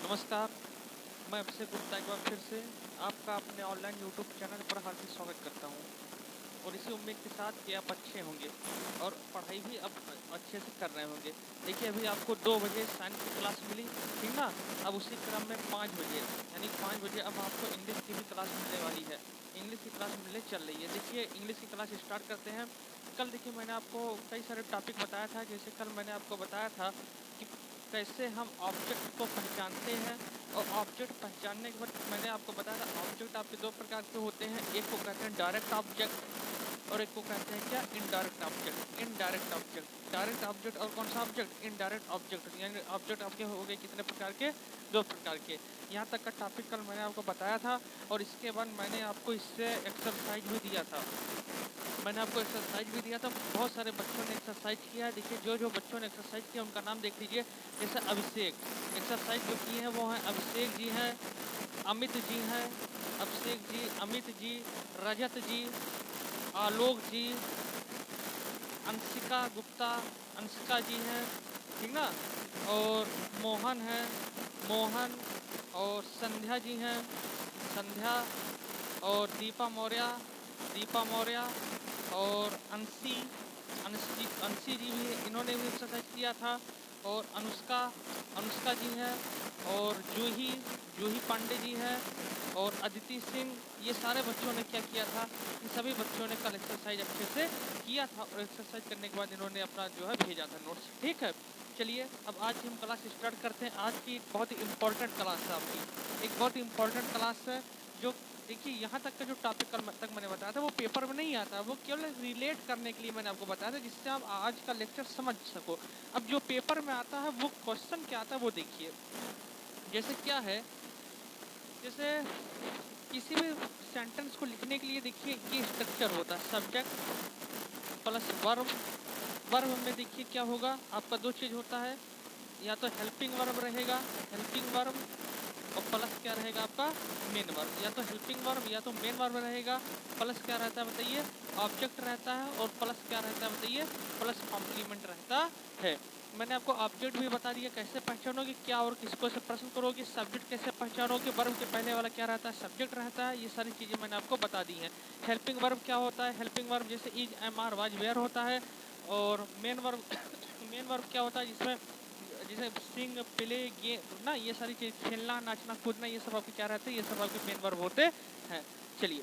नमस्कार, मैं अभिषेक गुप्ता एक बार फिर से आपका अपने ऑनलाइन यूट्यूब चैनल पर हार्दिक स्वागत करता हूं और इसी उम्मीद के साथ कि आप अच्छे होंगे और पढ़ाई भी अब अच्छे से कर रहे होंगे। देखिए अभी आपको 2 बजे साइंस की क्लास मिली, ठीक ना। अब उसी क्रम में 5 बजे यानी 5 बजे अब आपको इंग्लिश की भी क्लास मिलने वाली है। इंग्लिश की क्लास मिलने चल रही है। देखिए इंग्लिश की क्लास स्टार्ट करते हैं। कल देखिए मैंने आपको कई सारे टॉपिक बताया था। जैसे कल मैंने आपको बताया था कि कैसे हम ऑब्जेक्ट को पहचानते हैं और ऑब्जेक्ट पहचानने के बाद मैंने आपको बताया था ऑब्जेक्ट आपके 2 प्रकार के होते हैं। एक को कहते हैं डायरेक्ट ऑब्जेक्ट और एक को कहते हैं क्या, indirect object. Indirect object, direct object और कौन सा ऑब्जेक्ट, इनडायरेक्ट ऑब्जेक्ट। यानी ऑब्जेक्ट आपके हो गए कितने प्रकार के, 2 प्रकार के। यहाँ तक का टॉपिक कल मैंने आपको बताया था और इसके बाद मैंने आपको इससे एक्सरसाइज भी दिया था। मैंने आपको एक्सरसाइज भी दिया था। बहुत सारे बच्चों ने एक्सरसाइज किया है। देखिए जो बच्चों ने एक्सरसाइज किया उनका नाम देख लीजिए। जैसे अभिषेक, एक्सरसाइज जो किए हैं वो हैं अभिषेक जी हैं, अमित जी हैं, अभिषेक जी, अमित जी, रजत जी, आलोक जी, अंशिका गुप्ता, अंशिका जी हैं, ठीक ना। और मोहन है, मोहन, और संध्या जी हैं, संध्या, और दीपा मौर्य, दीपा मौर्य, और अंशी जी भी, इन्होंने भी एक्सरसाइज किया था। और अनुष्का, अनुष्का जी हैं, और जूही, जूही पांडे जी हैं, और अदिति सिंह। ये सारे बच्चों ने क्या किया था, इन सभी बच्चों ने कल एक्सरसाइज अच्छे से किया था और एक्सरसाइज करने के बाद इन्होंने अपना जो है भेजा था नोट्स, ठीक है। चलिए अब आज की हम क्लास स्टार्ट करते हैं। आज की एक बहुत ही इम्पोर्टेंट क्लास है आपकी, एक बहुत ही इम्पोर्टेंट क्लास है। जो देखिए यहाँ तक का जो टॉपिक कल तक मैंने बताया था वो पेपर में नहीं आता, वो केवल रिलेट करने के लिए मैंने आपको बताया था जिससे आप आज का लेक्चर समझ सको। अब जो पेपर में आता है वो क्वेश्चन क्या आता है वो देखिए। जैसे क्या है, जैसे किसी भी सेंटेंस को लिखने के लिए देखिए ये स्ट्रक्चर होता है, सब्जेक्ट प्लस वर्ब। वर्ब में देखिए क्या होगा आपका, 2 चीज़ होता है, या तो हेल्पिंग वर्ब रहेगा, हेल्पिंग वर्ब, और प्लस क्या रहेगा आपका, मेन वर्ब। या तो हेल्पिंग वर्ब या तो मेन वर्ब रहेगा, प्लस क्या रहता है बताइए, ऑब्जेक्ट रहता है, और प्लस क्या रहता है बताइए, प्लस कॉम्प्लीमेंट रहता है। मैंने आपको ऑब्जेक्ट भी बता दिया कैसे पहचानोगे, क्या और किसको से प्रश्न करोगे। सब्जेक्ट कैसे पहचानोगे, वर्ब के पहले वाला क्या रहता है, सब्जेक्ट रहता है। ये सारी चीज़ें मैंने आपको बता दी हैं। हेल्पिंग वर्ब क्या होता है, हेल्पिंग वर्ब जैसे is, am, are, was, were होता है। और मेन वर्ब मेन वर्ब क्या होता है, जिसमें जैसे सिंग, प्ले, गेम ना, ये सारी चीज़, खेलना, नाचना, कूदना, ये सब आपके क्या रहते हैं, ये सब आपके मेन वर्ब होते हैं। चलिए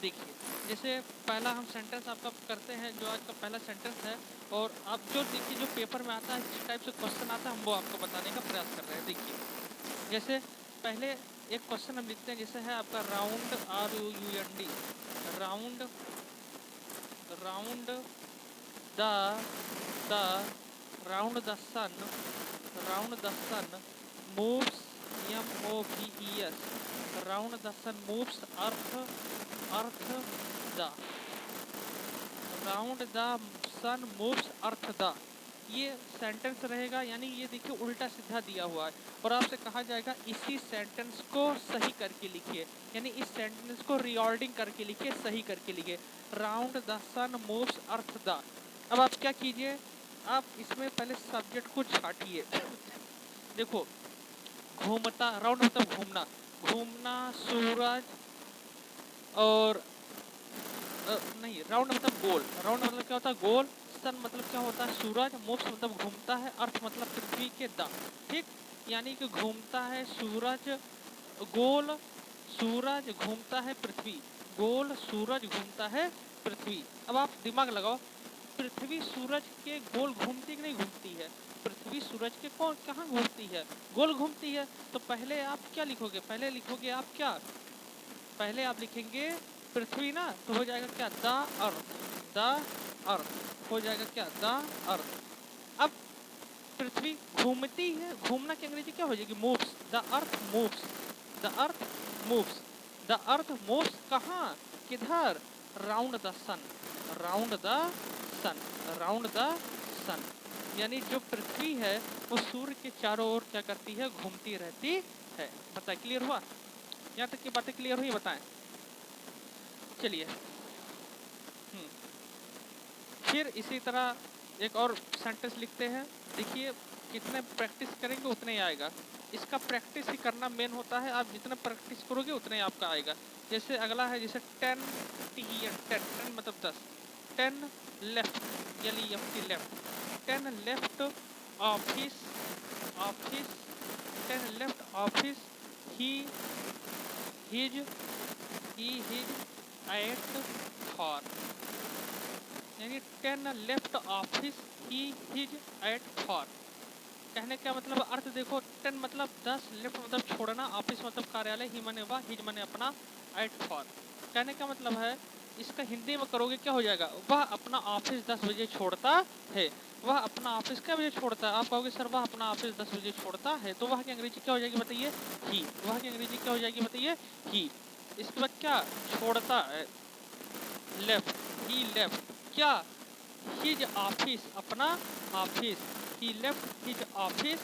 देखिए, जैसे पहला हम सेंटेंस आपका करते हैं, जो आज का पहला सेंटेंस है। और आप जो देखिए जो पेपर में आता है, जिस टाइप से क्वेश्चन आता है, हम वो आपको बताने का प्रयास कर रहे हैं। देखिए जैसे पहले एक क्वेश्चन हम लिखते हैं, जैसे है आपका round, ROUND, round, round the the round the sun, round the sun moves, MOVES, round the sun moves earth, earth the, round the sun moves earth the. ये सेंटेंस रहेगा, यानी ये देखिए उल्टा सीधा दिया हुआ है और आपसे कहा जाएगा इसी सेंटेंस को सही करके लिखिए, यानी इस सेंटेंस को रीऑर्डिंग करके लिखिए, सही करके लिखिए। Round the sun moves earth the. अब आप क्या कीजिए, आप इसमें पहले सब्जेक्ट को छाटिए। देखो घूमता, राउंड मतलब घूमना, घूमना, सूरज, और नहीं, राउंड मतलब गोल, राउंड मतलब क्या होता है, गोल। सन मतलब क्या होता है, सूरज। मूव्स मतलब घूमता है। अर्थ मतलब पृथ्वी के द, ठीक। यानी कि घूमता है सूरज, गोल, सूरज घूमता है पृथ्वी, गोल सूरज घूमता है पृथ्वी। अब आप दिमाग लगाओ, पृथ्वी सूरज के गोल घूमती कि नहीं घूमती है, पृथ्वी सूरज के कौन कहाँ घूमती है, गोल घूमती है। तो पहले आप क्या लिखोगे, पहले लिखोगे आप क्या, पहले आप लिखेंगे पृथ्वी ना, तो हो जाएगा क्या, द अर्थ, द अर्थ हो जाएगा क्या, द अर्थ। अब पृथ्वी घूमती है, घूमना की अंग्रेजी क्या हो जाएगी, moves, the earth moves, the earth moves, the earth moves कहाँ, किधर, round the sun, round the sun, round the sun. यानी जो पृथ्वी है वो सूर्य के चारों ओर क्या करती है, घूमती रहती है। बताए, क्लियर हुआ, यहाँ तक की बातें क्लियर हुई, बताएं। चलिए फिर इसी तरह एक और सेंटेंस लिखते हैं। देखिए जितने प्रैक्टिस करेंगे उतने ही आएगा। इसका प्रैक्टिस ही करना मेन होता है, आप जितना प्रैक्टिस करोगे उतने ही आपका आएगा। जैसे अगला है जैसे 10 10 मतलब 10। 10 left LEFT left, 10 left office office, 10 left office, he his at for, यानी 10 left office, he his at for. कहने का मतलब अर्थ देखो, 10 मतलब 10, लेफ्ट मतलब छोड़ना, ऑफिस मतलब कार्यालय, ही माने वह, हिज माने अपना, एट फॉर। कहने का मतलब है इसका हिंदी में करोगे क्या हो जाएगा, वह अपना ऑफिस 10 बजे छोड़ता है। वह अपना ऑफिस क्या बजे छोड़ता है, आप कहोगे सर वह अपना ऑफिस 10 बजे छोड़ता है, तो वह की अंग्रेजी क्या हो जाएगी बताइए, ही। वह की अंग्रेजी क्या हो जाएगी बताइए, ही। इसके बाद क्या छोड़ता है, लेफ्ट, ही लेफ्ट क्या, हिज ऑफिस अपना office, he left his office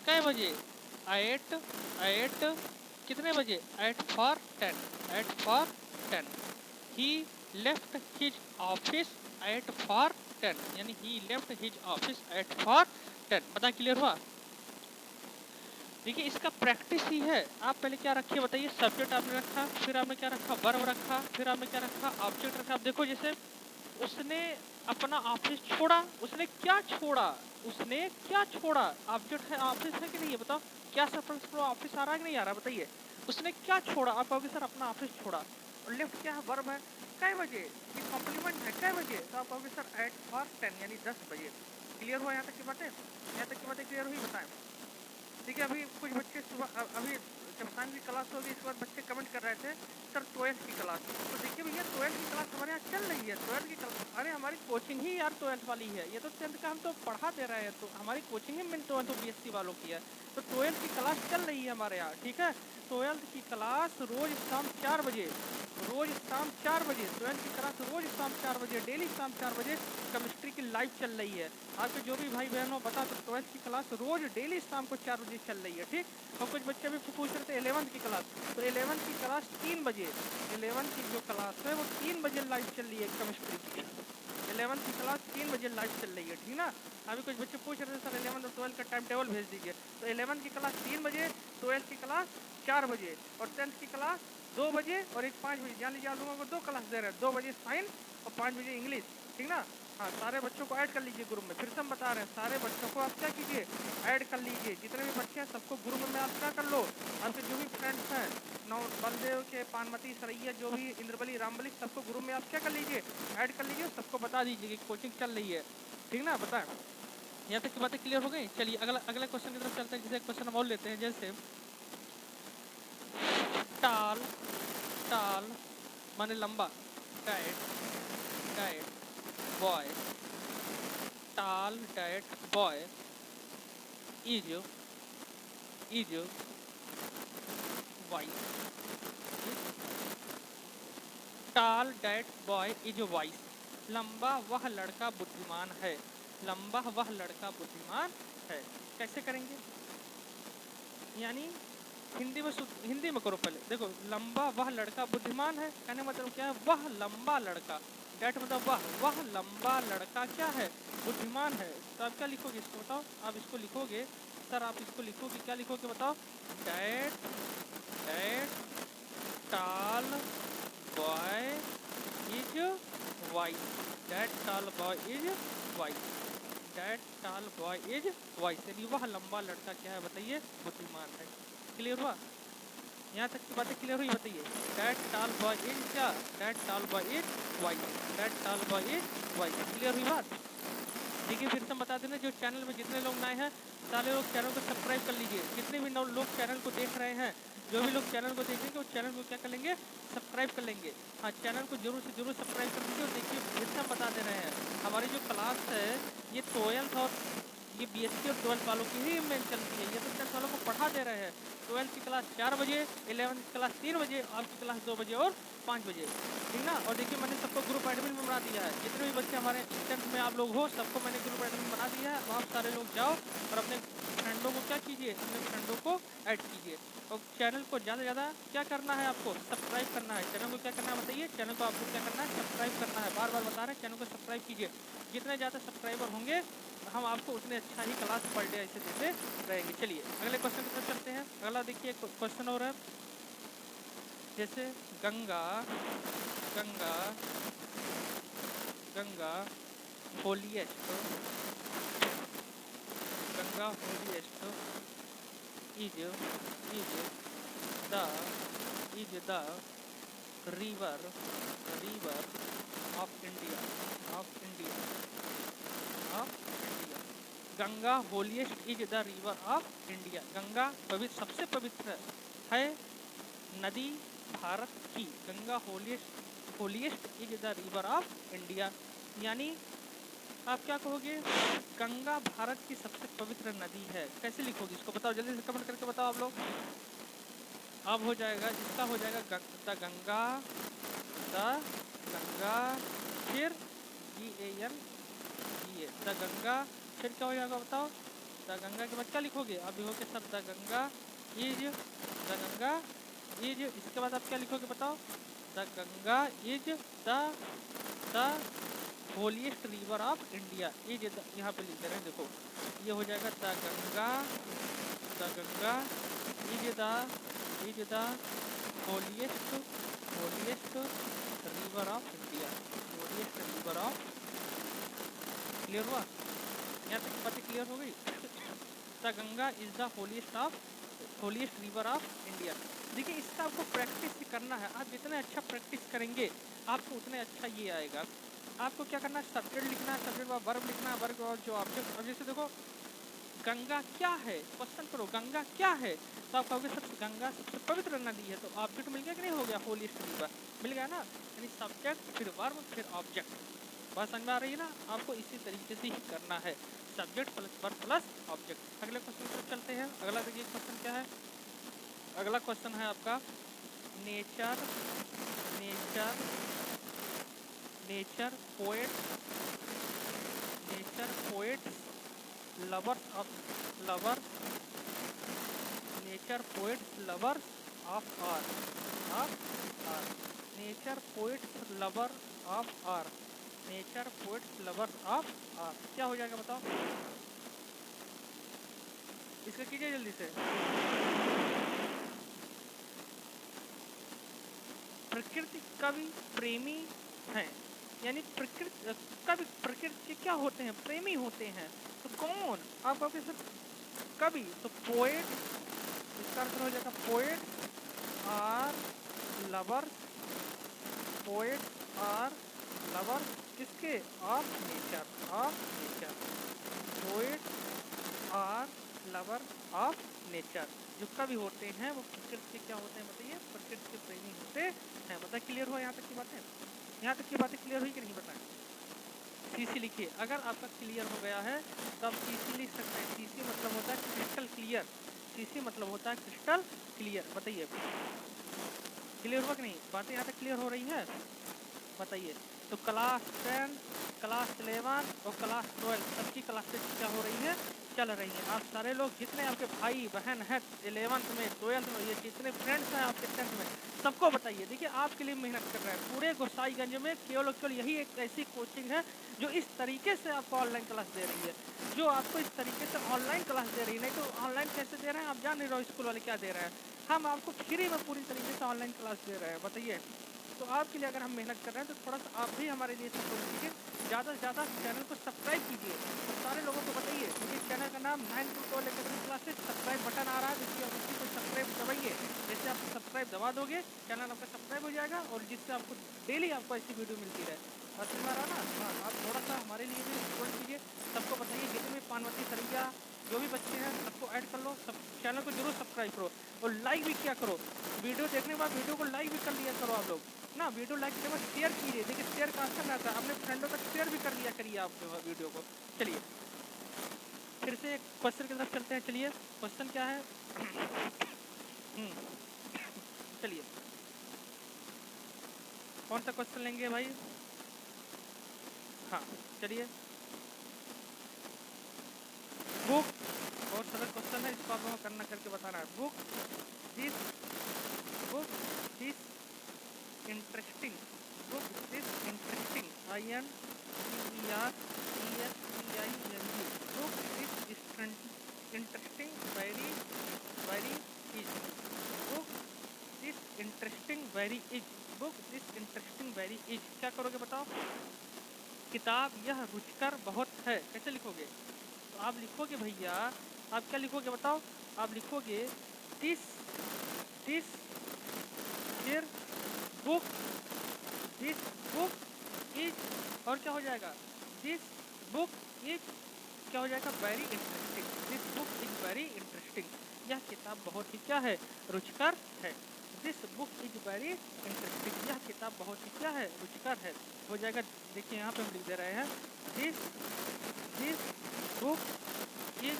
कै बजे, एट कितने बजे, at four 10, at four 10। He left his office at four 10, यानी he left his office at four 10। बता क्लियर हुआ। देखिए इसका प्रैक्टिस ही है। आप पहले क्या रखिए बताइए, सब्जेक्ट आपने रखा, फिर आपने क्या रखा, वर्ब रखा, फिर आपने क्या रखा, ऑब्जेक्ट रखा। आप देखो जैसे उसने अपना ऑफिस छोड़ा, उसने क्या छोड़ा, उसने क्या छोड़ा, ऑब्जेक्ट है, ऑफिस है कि नहीं है बताओ, क्या सफर ऑफिस आ रहा है कि नहीं आ रहा बताइए। उसने क्या छोड़ा, आप कहोगे सर अपना ऑफिस छोड़ा। और लेफ्ट क्या है, वर्ब है, कै बजे, ये कॉम्प्लीमेंट है, कै बजे, तो आप कहोगे सर एट फॉर 10 यानी 10 बजे। क्लियर हुआ यहाँ तक की बातें, यहाँ तक की बातें क्लियर हुई, बताएं। देखिए अभी कुछ बच्चे सुबह अभी जब शाम की क्लास होगी इसके बाद बच्चे कमेंट कर रहे थे सर 12th की क्लास, तो देखिए भैया 12th की क्लास हमारे यहाँ चल रही है। 12th की क्लास, अरे हमारी कोचिंग ही यार 12th वाली है, ये तो 10th का हम तो पढ़ा दे रहे हैं, तो हमारी कोचिंग ही मेन 12th BSc वालों की है। तो 12th की क्लास चल रही है हमारे यहाँ, ठीक है। 12th की क्लास रोज शाम 4 बजे, रोज शाम 4 बजे 12th की क्लास रोज शाम 4 बजे, डेली शाम 4 बजे केमिस्ट्री की लाइव चल रही है। आपके जो भी भाई बहनों बता, तो 12th की क्लास रोज डेली शाम को 4 बजे चल रही है, ठीक। और कुछ बच्चे भी पूछ रहे थे 11th की क्लास, तो 11th की क्लास 3 बजे, 11th की जो क्लास है वो 3 बजे लाइव चल रही है केमिस्ट्री की। 11th की क्लास 3 बजे लाइव चल रही है, ठीक ना। अभी कुछ बच्चे पूछ रहे थे सर 11th और 12th का टाइम टेबल भेज दीजिए, तो 11th की क्लास 3 बजे, 12th की क्लास 4 बजे, और 10th की क्लास 2 बजे और एक 5 बजे। जान लीजिए आप लोगों को 2 क्लास दे रहे हैं, 2 बजे साइंस और 5 बजे इंग्लिश, ठीक ना। हाँ, सारे बच्चों को ऐड कर लीजिए ग्रुप में, फिर से हम बता रहे हैं, सारे बच्चों को आप क्या कीजिए, ऐड कर लीजिए। जितने भी बच्चे हैं सबको ग्रुप में आप क्या कर लो, आपके जो भी फ्रेंड्स हैं, नौ बलदेव के, पानमती, सरैया, जो भी इंद्रबली, रामबली, सबको ग्रुप में आप क्या कर लीजिए, ऐड कर लीजिए, सबको बता दीजिए कि कोचिंग चल रही है, ठीक ना। बताएं यहाँ तक की बातें क्लियर हो गई। चलिए अगला क्वेश्चन की तरफ चलते हैं। जैसे क्वेश्चन हम और लेते हैं, जैसे टाल, टाल माने लंबा, डाइट, डाइट बॉय, टाल डाइट बॉय इज वाइस, टाल डाइट बॉय इज वाइस, लंबा वह लड़का बुद्धिमान है, लंबा वह लड़का बुद्धिमान है। कैसे करेंगे, यानी हिंदी में करो पहले। देखो लंबा वह लड़का बुद्धिमान है, कहने मतलब क्या है, वह लंबा लड़का, डैट मतलब वह लंबा लड़का क्या है, बुद्धिमान है। तो आप क्या लिखोगे इसको बताओ, आप इसको लिखोगे सर, आप इसको लिखोगे, क्या लिखोगे बताओ, डैट डैट टाल बॉय इज वाइस, डैट टाल बॉय इज वाइस, डैट टाल बॉय इज वाइस, यानी वह लंबा लड़का क्या है बताइए, बुद्धिमान है। क्लियर हुआ, यहाँ तक की बातें क्लियर हुई बताइए। डैट टाल बॉय इज क्या, डैट टाल बॉय इज वाइस, डैट टाल बॉय इज वाइस। क्लियर हुई बात। देखिए फिर से बता देना, जो चैनल में जितने लोग नए हैं सारे लोग चैनल को सब्सक्राइब कर लीजिए। जितने भी लोग चैनल को देख रहे हैं, जो भी लोग चैनल को देखेंगे वो चैनल को क्या कर लेंगे, सब्सक्राइब कर लेंगे। हाँ, चैनल को जरूर से जरूर सब्सक्राइब कर लीजिए। और देखिए फिर से हम बता दे रहे हैं, हमारी जो क्लास है ये 12th और ये BSc और 12th वालों की ही मेन चलती है, ये तो 10th वालों को पढ़ा दे रहे हैं। 12th की क्लास 4 बजे, 11th की क्लास 3 बजे, आपकी क्लास 2 बजे और 5 बजे, ठीक ना। और देखिए मैंने सबको ग्रुप एडमिन में बना दिया है, जितने भी बच्चे हमारे 10th में आप लोग हो सबको मैंने ग्रुप एडमिन बना दिया है। आप सारे लोग जाओ और अपने फ्रेंडों को क्या कीजिए, अपने फ्रेंडों को ऐड कीजिए। और चैनल को ज़्यादा से ज़्यादा क्या करना है, आपको सब्सक्राइब करना है। चैनल को क्या करना है बताइए, चैनल को आपको क्या करना है, सब्सक्राइब करना है। बार बार बता रहे हैं, चैनल को सब्सक्राइब कीजिए। जितने ज़्यादा सब्सक्राइबर होंगे हम आपको उतने अच्छा ही क्लास पर डे ऐसे देते रहेंगे। चलिए अगले क्वेश्चन की तरफ चलते हैं। अगला देखिए क्वेश्चन और है, जैसे Ganga Ganga Ganga holiest, Ganga holiest is is the river river of India of India of India. Ganga holiest is the river of India. Ganga पवित्र, सबसे पवित्र है नदी भारत की। Ganga holiest is the river of India, यानी आप क्या कहोगे, गंगा भारत की सबसे पवित्र नदी है। कैसे लिखोगे इसको बताओ, जल्दी से कमेंट करके बताओ आप लोग। अब हो जाएगा, इसका हो जाएगा द गंगा फिर GAN द गंगा, फिर क्या हो जाएगा बताओ, द गंगा के बाद क्या लिखोगे, अब लिखोगे सब द गंगा इज, इसके बाद आप क्या लिखोगे बताओ, the Ganga is the holiest river of India. Is यहाँ पे लिख दे रहे हैं, देखो ये हो जाएगा the Ganga is the holiest river of India, holiest river of. Clear हुआ, यहाँ तक बातें क्लियर हो गई। The Ganga is the holiest river of India. देखिए इसका आपको प्रैक्टिस करना है, आप जितने अच्छा प्रैक्टिस करेंगे आपको उतने अच्छा ये आएगा। आपको क्या करना है, सब्जेक्ट लिखना है, सब्जेक्ट का वर्ब लिखना है, वर्ब और जो ऑब्जेक्ट। और जैसे देखो गंगा क्या है, क्वेश्चन करो गंगा क्या है, तो आप कहोगे सबसे गंगा सबसे पवित्र नदी है, तो ऑब्जेक्ट मिल गया कि नहीं, हो गया होलिएस्ट रिवर मिल गया ना, यानी सब्जेक्ट फिर वर्ब फिर ऑब्जेक्ट। बात समझ में आ रही है ना, आपको इसी तरीके से ही करना है, subject plus verb plus object. अगले क्वेश्चन पर चलते हैं। अगला देखिए क्वेश्चन क्या है, अगला क्वेश्चन है आपका nature poets lovers of are nature poets lovers of are. क्या हो जाएगा बताओ, इसका कीजिए जल्दी से। प्रकृति कवि प्रेमी हैं, यानी प्रकृति के क्या होते हैं, प्रेमी होते हैं। तो कौन, आप कहोगे सर कवि, तो पोएट, इसका अर्थ हो जाएगा पोएट आर लवर्स किसके, of nature poet are lover of nature. जो कवि होते हैं वो प्रकृति के क्या होते हैं बताइए, प्रकृति के प्रेमी होते हैं। बताइए क्लियर हुआ यहाँ तक की बातें, यहाँ तक की बातें क्लियर हुई कि नहीं बताएं। CC लिखिए, अगर आपका क्लियर हो गया है तो आप CC लिख सकते हैं। CC मतलब होता है क्रिस्टल क्लियर, CC मतलब होता है क्रिस्टल क्लियर। बताइए क्लियर हुआ कि नहीं, बातें यहाँ तक क्लियर हो रही है बताइए। तो क्लास 10, क्लास 11 और क्लास 12 सबकी क्लासेज क्या हो रही है, चल रही हैं। आप सारे लोग जितने आपके भाई बहन हैं 11th में 12th में, ये जितने फ्रेंड्स हैं आपके 10th में, सबको बताइए। देखिए आपके लिए मेहनत कर रहे हैं पूरे गोसाईगंज में, केवल यही एक ऐसी कोचिंग है जो इस तरीके से आपको ऑनलाइन क्लास दे रही है, जो आपको इस तरीके से ऑनलाइन क्लास दे रही है। नहीं तो ऑनलाइन कैसे दे रहे हैं आप जान नहीं रहे हो, स्कूल वाले क्या दे रहे हैं, हम आपको फ्री में पूरी तरीके से ऑनलाइन क्लास दे रहे हैं। बताइए, तो आपके लिए अगर हम मेहनत कर रहे हैं तो थोड़ा सा आप भी हमारे लिए सपोर्ट कीजिए, ज़्यादा से ज़्यादा चैनल को सब्सक्राइब कीजिए और सारे लोगों को बताइए। क्योंकि चैनल का नाम 9 to 12 academy classes, subscribe button आ रहा है, जिसकी आप उसी को सब्सक्राइब दबाइए। जैसे आप सब्सक्राइब दबा दोगे चैनल आपका सब्सक्राइब हो जाएगा और जिससे आपको डेली आपको ऐसी वीडियो मिलती रहे। बस इस बार ना, हाँ आप थोड़ा सा हमारे लिए भी सपोर्ट कीजिए। सबको बताइए, जितने भी पानवती सरैया जो भी बच्चे हैं सबको ऐड कर लो, सब चैनल को जरूर सब्सक्राइब करो और लाइक भी किया करो। वीडियो देखने के बाद वीडियो को लाइक भी कर लिया करो आप लोग ना, वीडियो लाइक करने के बाद शेयर कीजिए। देखिए शेयर का ऑप्शन रहता है, अपने फ्रेंडों तक शेयर भी कर लिया करिए आप वीडियो को। चलिए फिर से एक क्वेश्चन की तरफ चलते हैं। चलिए क्वेश्चन क्या है, चलिए कौन सा क्वेश्चन लेंगे भाई, हाँ चलिए बुक, और सरल क्वेश्चन है, इसको आपको करना करके बताना है। Book this interesting INTERESTING interesting very very is book this interesting very is book this interesting very is. क्या करोगे बताओ? किताब यह रुचिकर बहुत है, कैसे लिखोगे? तो आप लिखोगे भैया, आप क्या लिखोगे बताओ? आप लिखोगे दिस दिस फिर बुक, दिस बुक इज, और क्या हो जाएगा? दिस बुक इज क्या हो जाएगा? Very interesting. This book is very interesting. यह किताब बहुत ही क्या है? रुचिकर है। This book is very interesting. यह किताब बहुत ही क्या है? रुचिकर है। हो जाएगा। देखिए यहाँ पे हम लिख दे रहे हैं this this book is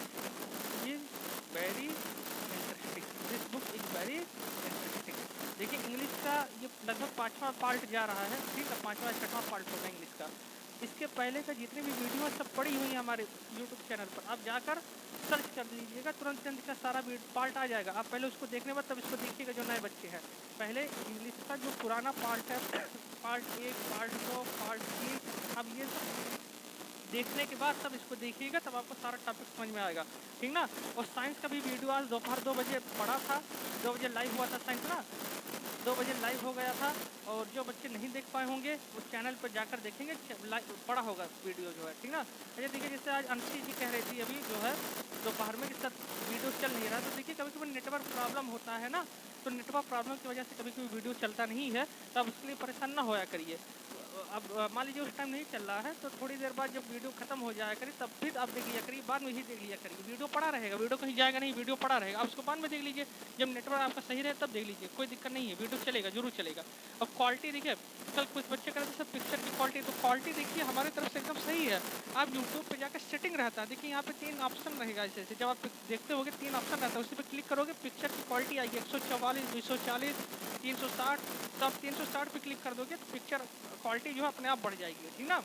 very interesting. This book is very interesting. देखिए इंग्लिश का ये लगभग 5वां पार्ट जा रहा है, ठीक है, 5वां 6वां पार्ट होगा इंग्लिश का। इसके पहले का जितनी भी वीडियो सब पड़ी हुई है हमारे यूट्यूब चैनल पर, आप जाकर सर्च कर लीजिएगा, तुरंत का सारा पार्ट आ जाएगा। आप पहले उसको देखने बाद तब इसको देखिएगा जो नए बच्चे हैं। पहले इंग्लिश का जो पुराना पार्ट है, पार्ट 1, पार्ट 2, पार्ट 3, अब ये सब देखने के बाद तब इसको देखिएगा, तब आपको सारा टॉपिक समझ में आएगा, ठीक ना। और साइंस का भी वीडियो आज दोपहर 2 बजे पड़ा था, 2 बजे लाइव हुआ था साइंस ना, 2 बजे लाइव हो गया था। और जो बच्चे नहीं देख पाए होंगे उस चैनल पर जाकर देखेंगे, पड़ा होगा वीडियो जो है, ठीक ना। अच्छा देखिए, जैसे आज अंशी जी कह रही थी अभी जो है दोपहर में कि सर वीडियो चल नहीं रहा, तो देखिए कभी कभी नेटवर्क प्रॉब्लम होता है ना, तो नेटवर्क प्रॉब्लम की वजह से कभी कभी वीडियो चलता नहीं है, तो आप उसके लिए परेशान ना होया करिए। अब मान लीजिए उस टाइम नहीं चल रहा है तो थोड़ी देर बाद जब वीडियो खत्म हो जाया करिए तब फिर आप देख लिया करिए, बाद में ही देख लिया करिए। वीडियो पड़ा रहेगा, वीडियो कहीं जाएगा नहीं, वीडियो पड़ा रहेगा, आप उसको बाद में देख लीजिए। जब नेटवर्क आपका सही रहे तब देख लीजिए, कोई दिक्कत नहीं है, वीडियो चलेगा, जरूर चलेगा। अब क्वालिटी देखिए, कल कुछ बच्चे कह रहे थे सर पिक्चर की क्वालिटी, तो क्वालिटी देखिए हमारी तरफ से एकदम सही है। आप यूट्यूब पे जाकर सेटिंग रहता है, देखिए यहाँ पे 3 ऑप्शन रहेगा, ऐसे जब आप देखते होगे 3 ऑप्शन रहता है, उसी पर क्लिक करोगे, पिक्चर की क्वालिटी आएगी 144, 240, 360, तो आप 360 पे क्लिक कर दोगे तो पिक्चर क्वालिटी जो है अपने आप बढ़ जाएगी, ठीक ना।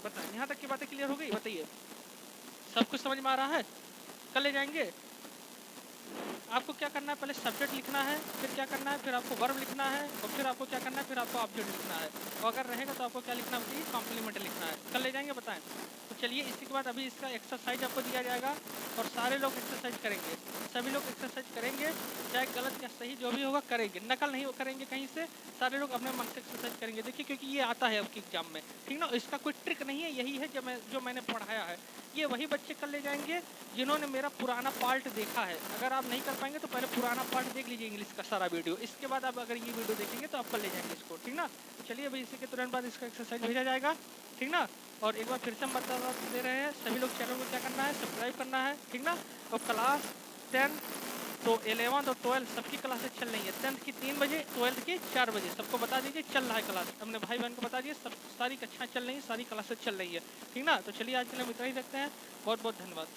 बताएं, यहाँ तक की बातें क्लियर हो गई? बताइए, सब कुछ समझ में आ रहा है? कल ले जाएंगे। आपको क्या करना है, पहले सब्जेक्ट लिखना है, फिर क्या करना है, फिर आपको वर्ब लिखना है, और फिर आपको क्या करना है, फिर आपको ऑब्जेक्ट लिखना है। और अगर रहेगा तो आपको क्या लिखना है, कॉम्प्लीमेंट लिखना है। कल ले जाएंगे, बताएं। तो चलिए इसके बाद अभी इसका एक्सरसाइज आपको दिया जाएगा और सारे लोग एक्सरसाइज करेंगे, सभी लोग एक्सरसाइज करेंगे, चाहे गलत या सही जो भी होगा करेंगे, नकल नहीं करेंगे कहीं से, सारे लोग अपने मन से एक्सरसाइज करेंगे। देखिए क्योंकि ये आता है आपके एग्जाम में, ठीक ना, इसका कोई ट्रिक नहीं है, यही है जो मैंने पढ़ाया है। ये वही बच्चे कर ले जाएंगे जिन्होंने मेरा पुराना पार्ट देखा है। अगर आप नहीं कर पाएंगे तो पहले पुराना पार्ट देख लीजिए इंग्लिश का सारा वीडियो, इसके बाद आप अगर ये वीडियो देखेंगे तो आप कर ले जाएंगे इसको, ठीक ना। चलिए अभी इसी के तुरंत बाद इसका एक्सरसाइज भेजा जाएगा, ठीक ना। और एक बार फिर से हम बता दे रहे हैं, सभी लोग चैनल को क्या करना है, सब्सक्राइब करना है, ठीक ना। और क्लास 10 तो 11 और 12 सबकी क्लासेस चल रही है, 10th की 3 बजे, 12th की 4 बजे, सबको बता दीजिए चल रहा है क्लास, अपने भाई बहन को बता दीजिए, सब सारी कक्षाएं चल रही हैं, सारी क्लासेस चल रही है, ठीक ना। तो चलिए आज के लिए हम इतना ही रखते हैं, बहुत बहुत धन्यवाद।